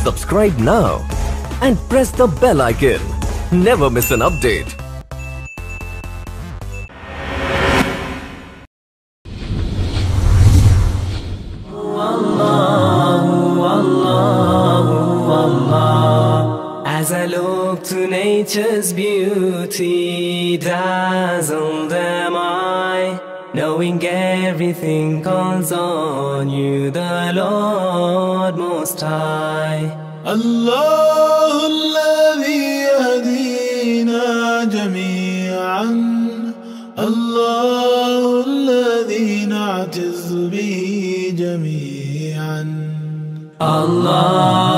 Subscribe now and press the bell icon. Never miss an update. As I look to nature's beauty, dazzled am I, knowing everything calls on you, the Lord Most High. الله الذي يهدينا جميعا، الله الذي نعتز به جميعا. Allah